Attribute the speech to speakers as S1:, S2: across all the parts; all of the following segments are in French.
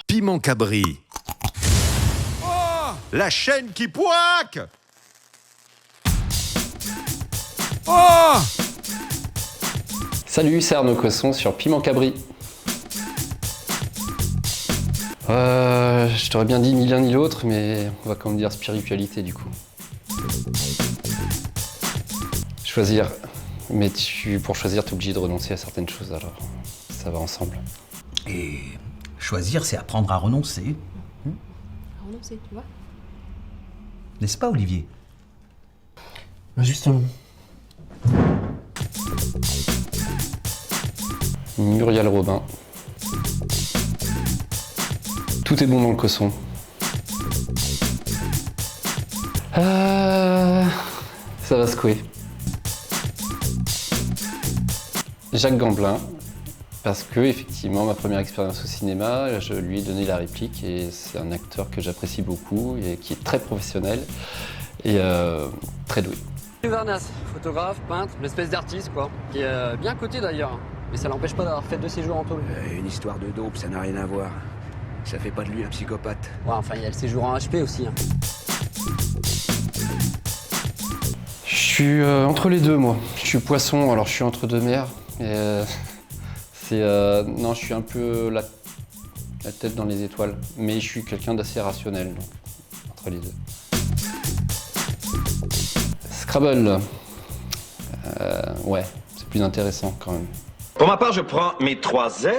S1: Piment Cabri. Oh, la chaîne qui poique. Oh!
S2: Salut, c'est Arnaud Cosson sur Piment Cabri. Je t'aurais bien dit ni l'un ni l'autre, mais on va quand même dire spiritualité du coup. Choisir. Mais pour choisir, t'es obligé de renoncer à certaines choses, alors ça va ensemble.
S3: Et choisir, c'est apprendre à renoncer.
S4: Renoncer, tu vois.
S3: N'est-ce pas, Olivier?
S2: Justement. Muriel Robin. Tout est bon dans le Cosson. Ça va secouer. Jacques Gamblin, parce que effectivement ma première expérience au cinéma, je lui ai donné la réplique et c'est un acteur que j'apprécie beaucoup et qui est très professionnel et très doué.
S5: Varnas, photographe, peintre, une espèce d'artiste quoi, qui est bien coté d'ailleurs, mais ça l'empêche pas d'avoir fait 2 séjours en tôle.
S6: Une histoire de dope, ça n'a rien à voir. Ça fait pas de lui un psychopathe.
S5: Ouais, enfin il y a le séjour en HP aussi. Hein.
S2: Je suis entre les deux moi. Je suis poisson, alors je suis entre deux mers. Et non, je suis un peu la tête dans les étoiles, mais je suis quelqu'un d'assez rationnel, donc entre les deux. Scrabble, ouais, c'est plus intéressant quand même.
S7: Pour ma part, je prends mes 3 Z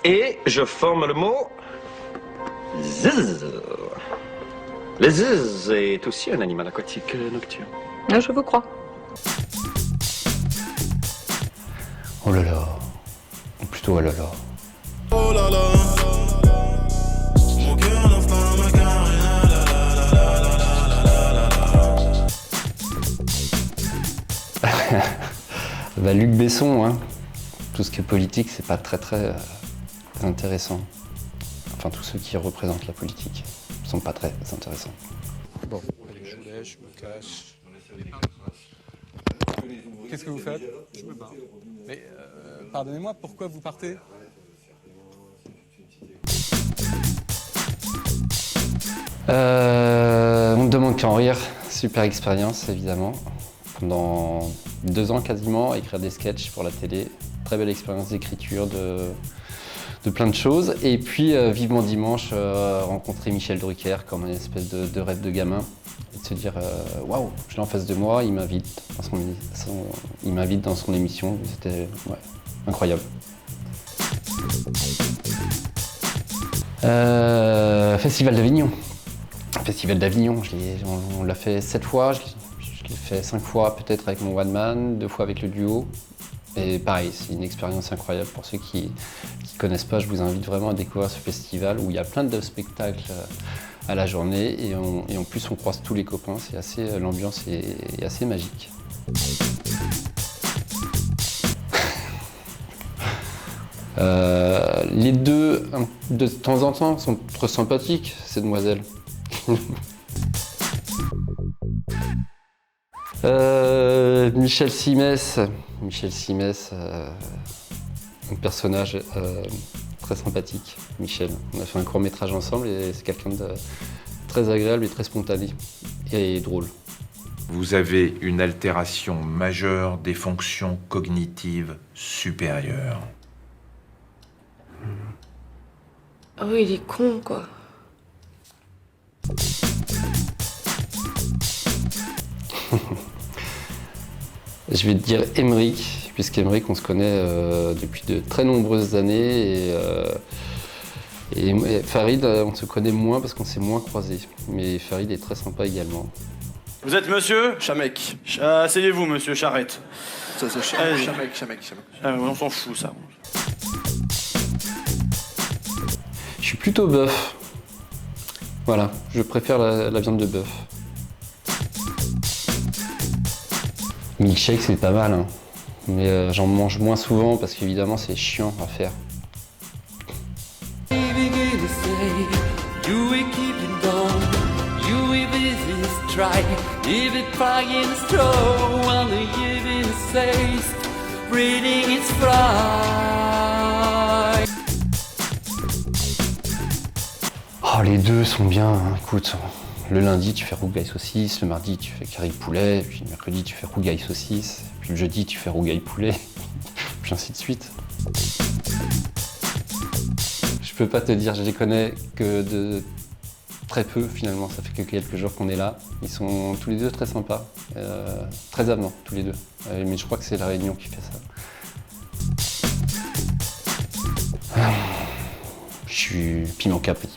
S7: et je forme le mot ziz. Le ziz est aussi un animal aquatique nocturne.
S4: Je vous crois.
S2: Oh là là, ou plutôt oh là là.
S8: Oh là là, mon cœur n'enflamme ma carrière, la la la la la la.
S2: Bah, Luc Besson, hein. Tout ce qui est politique, c'est pas très intéressant. Enfin, tous ceux qui représentent la politique sont pas très intéressants.
S9: Bon, allez, je vous laisse, je me cache. Qu'est-ce que vous faites? Je me barre. Mais pardonnez-moi, pourquoi vous partez?
S2: On ne demande qu'à en rire. Super expérience, évidemment. Pendant 2 ans quasiment, à écrire des sketchs pour la télé. Très belle expérience d'écriture, de plein de choses. Et puis, vivement dimanche, rencontrer Michel Drucker comme une espèce de rêve de gamin. Et de se dire, waouh, je l'ai en face de moi, il m'invite dans son émission. C'était incroyable. Festival d'Avignon. Festival d'Avignon, on l'a fait 7 fois, je l'ai fait 5 fois peut-être avec mon one man, 2 fois avec le duo. Et pareil, c'est une expérience incroyable. Pour ceux qui ne connaissent pas, je vous invite vraiment à découvrir ce festival où il y a plein de spectacles à la journée et en plus on croise tous les copains, l'ambiance est assez magique. Les deux, de temps en temps, sont trop sympathiques, ces demoiselles. Michel Simès, un personnage très sympathique, Michel. On a fait un court-métrage ensemble et c'est quelqu'un de très agréable et très spontané et drôle.
S10: Vous avez une altération majeure des fonctions cognitives supérieures.
S4: Oh, il est con, quoi.
S2: Je vais te dire Émeric, puisqu'Émeric, on se connaît depuis de très nombreuses années. Et Farid, on se connaît moins parce qu'on s'est moins croisés. Mais Farid est très sympa également.
S11: Vous êtes monsieur Chamec. Asseyez-vous, monsieur Charrette. Chamec. On s'en fout, ça.
S2: Je suis plutôt bœuf. Voilà, je préfère la viande de bœuf. Milkshake, c'est pas mal, hein. Mais j'en mange moins souvent parce qu'évidemment, c'est chiant à faire.
S12: Breathing its flight.
S2: Les deux sont bien, hein. Écoute, le lundi tu fais rougail saucisse, le mardi tu fais curry poulet, puis le mercredi tu fais rougail saucisse, puis le jeudi tu fais rougail poulet, puis ainsi de suite. Je peux pas te dire, je les connais que de très peu finalement, ça fait que quelques jours qu'on est là. Ils sont tous les deux très sympas, très avenants tous les deux, mais je crois que c'est la Réunion qui fait ça. Je suis piment capri.